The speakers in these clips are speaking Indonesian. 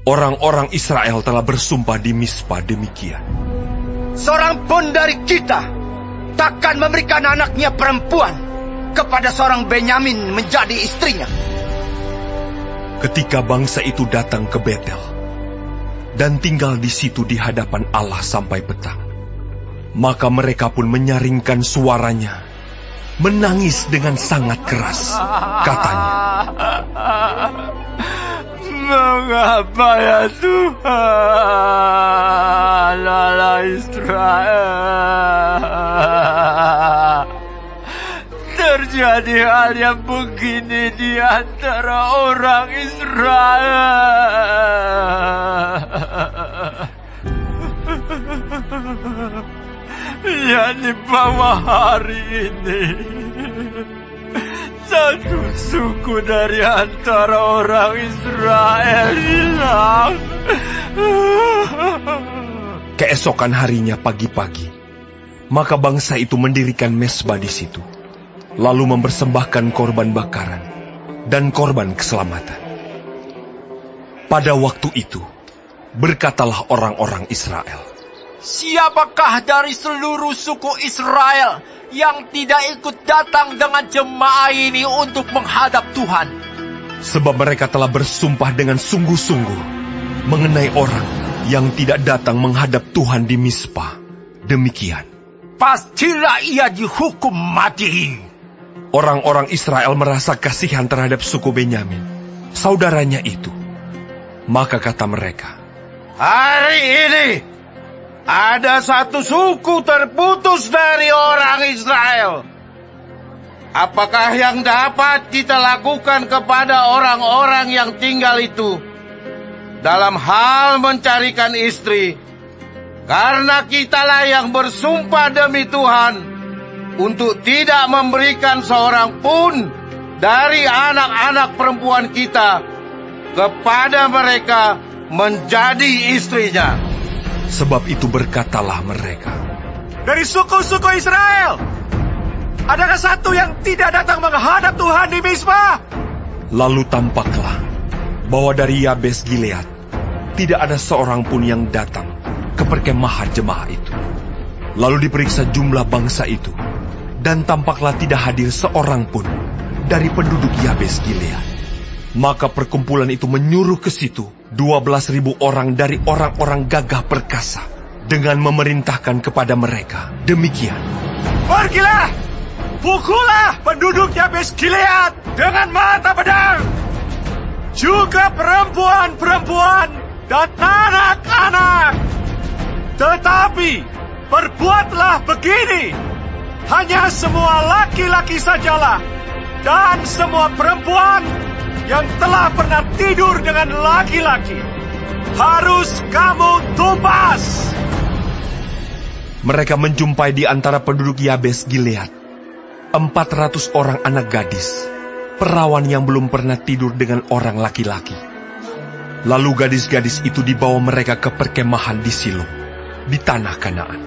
Orang-orang Israel telah bersumpah di Mispa demikian. Seorang pun dari kita takkan memberikan anaknya perempuan kepada seorang Benyamin menjadi istrinya. Ketika bangsa itu datang ke Betel dan tinggal di situ di hadapan Allah sampai petang, maka mereka pun menyaringkan suaranya, menangis dengan sangat keras. Katanya, "Mengapa ya Tuhan, Allah Israel, terjadi hal yang begini di antara orang Israel, yakni bahwa hari ini satu suku dari antara orang Israel hilang." Keesokan harinya pagi-pagi, maka bangsa itu mendirikan mezbah di situ, lalu mempersembahkan korban bakaran dan korban keselamatan. Pada waktu itu, berkatalah orang-orang Israel, "Siapakah dari seluruh suku Israel yang tidak ikut datang dengan jemaah ini untuk menghadap Tuhan?" Sebab mereka telah bersumpah dengan sungguh-sungguh mengenai orang yang tidak datang menghadap Tuhan di Mispa. Demikian, pastilah ia dihukum mati. orang-orang Israel merasa kasihan terhadap suku Benyamin, saudaranya itu. Maka kata mereka, Hari ini ada satu suku terputus dari orang Israel. Apakah yang dapat kita lakukan kepada orang-orang yang tinggal itu dalam hal mencarikan istri? Karena kitalah yang bersumpah demi Tuhan untuk tidak memberikan seorang pun dari anak-anak perempuan kita kepada mereka menjadi istrinya. Sebab itu berkatalah mereka, Dari suku-suku Israel, adakah satu yang tidak datang menghadap Tuhan di Mispa? Lalu tampaklah bahwa dari Yabes Gilead tidak ada seorang pun yang datang ke perkemahan jemaah itu. Lalu diperiksa jumlah bangsa itu, dan tampaklah tidak hadir seorang pun dari penduduk Yabes Gilead. Maka perkumpulan itu menyuruh ke situ 12.000 orang dari orang-orang gagah perkasa dengan memerintahkan kepada mereka demikian, Pergilah, pukullah penduduk Yabes Gilead dengan mata pedang, juga perempuan-perempuan dan anak-anak. Tetapi perbuatlah begini, hanya semua laki-laki sajalah dan semua perempuan yang telah pernah tidur dengan laki-laki harus kamu tumpas. Mereka menjumpai di antara penduduk Yabes Gilead 400 orang anak gadis, perawan yang belum pernah tidur dengan orang laki-laki. Lalu gadis-gadis itu dibawa mereka ke perkemahan di Silo, di tanah Kanaan.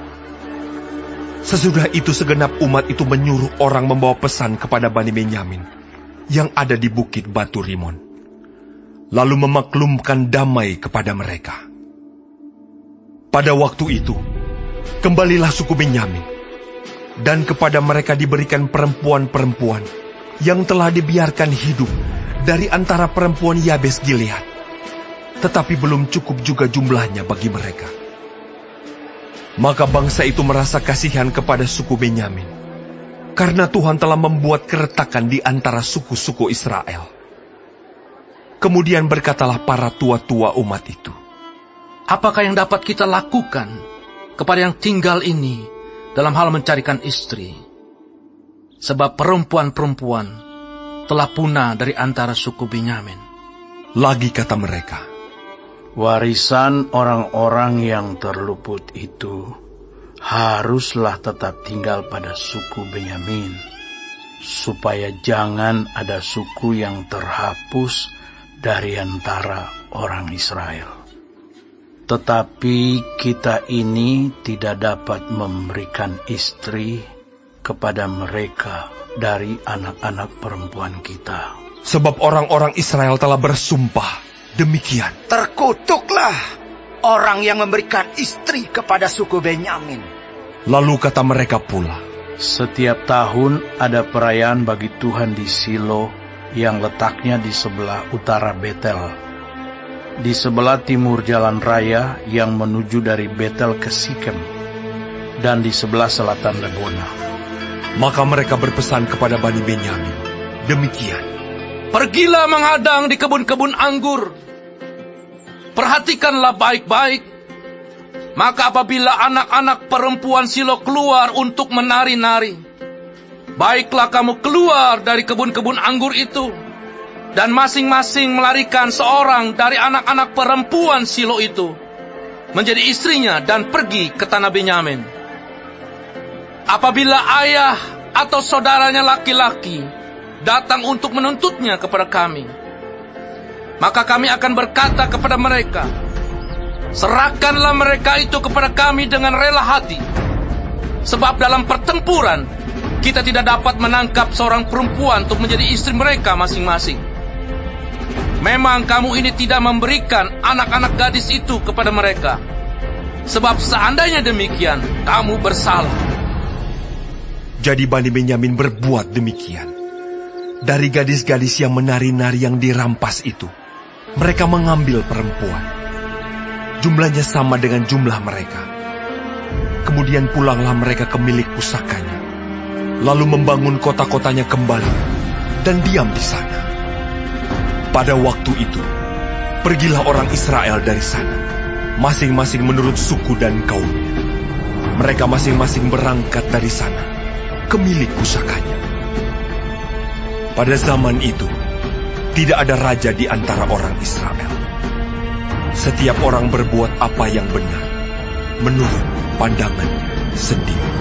Sesudah itu segenap umat itu menyuruh orang membawa pesan kepada Bani Benyamin yang ada di bukit Batu Rimon, lalu memaklumkan damai kepada mereka. Pada waktu itu, kembalilah suku Benyamin, dan kepada mereka diberikan perempuan-perempuan yang telah dibiarkan hidup dari antara perempuan Yabes Gilead, tetapi belum cukup juga jumlahnya bagi mereka. Maka bangsa itu merasa kasihan kepada suku Benyamin, karena Tuhan telah membuat keretakan di antara suku-suku Israel. Kemudian berkatalah para tua-tua umat itu, Apakah yang dapat kita lakukan kepada yang tinggal ini dalam hal mencarikan istri? Sebab perempuan-perempuan telah punah dari antara suku Benyamin. Lagi kata mereka, Warisan orang-orang yang terluput itu haruslah tetap tinggal pada suku Benyamin, supaya jangan ada suku yang terhapus dari antara orang Israel. Tetapi kita ini tidak dapat memberikan istri kepada mereka dari anak-anak perempuan kita. sebab orang-orang Israel telah bersumpah demikian. Terkutuklah orang yang memberikan istri kepada suku Benyamin. Lalu kata mereka pula, setiap tahun ada perayaan bagi Tuhan di Silo yang letaknya di sebelah utara Betel, di sebelah timur jalan raya yang menuju dari Betel ke Sikem, dan di sebelah selatan Lebona. Maka mereka berpesan kepada Bani Benyamin, demikian. Pergilah menghadang di kebun-kebun anggur. Perhatikanlah baik-baik. Maka apabila anak-anak perempuan Silo keluar untuk menari-nari, baiklah kamu keluar dari kebun-kebun anggur itu, dan masing-masing melarikan seorang dari anak-anak perempuan Silo itu, menjadi istrinya dan pergi ke tanah Benyamin. Apabila ayah atau saudaranya laki-laki datang untuk menuntutnya kepada kami, maka kami akan berkata kepada mereka, serahkanlah mereka itu kepada kami dengan rela hati. Sebab dalam pertempuran, kita tidak dapat menangkap seorang perempuan untuk menjadi istri mereka masing-masing. Memang kamu ini tidak memberikan anak-anak gadis itu kepada mereka. Sebab seandainya demikian, kamu bersalah. Jadi Bani Benyamin berbuat demikian. Dari gadis-gadis yang menari-nari yang dirampas itu, mereka mengambil perempuan. Jumlahnya sama dengan jumlah mereka. Kemudian pulanglah mereka ke milik pusakanya, lalu membangun kota-kotanya kembali, dan diam di sana. Pada waktu itu, pergilah orang Israel dari sana, masing-masing menurut suku dan kaumnya. Mereka masing-masing berangkat dari sana, ke milik pusakanya. Pada zaman itu, tidak ada raja di antara orang Israel. Setiap orang berbuat apa yang benar, menurut pandangannya sendiri.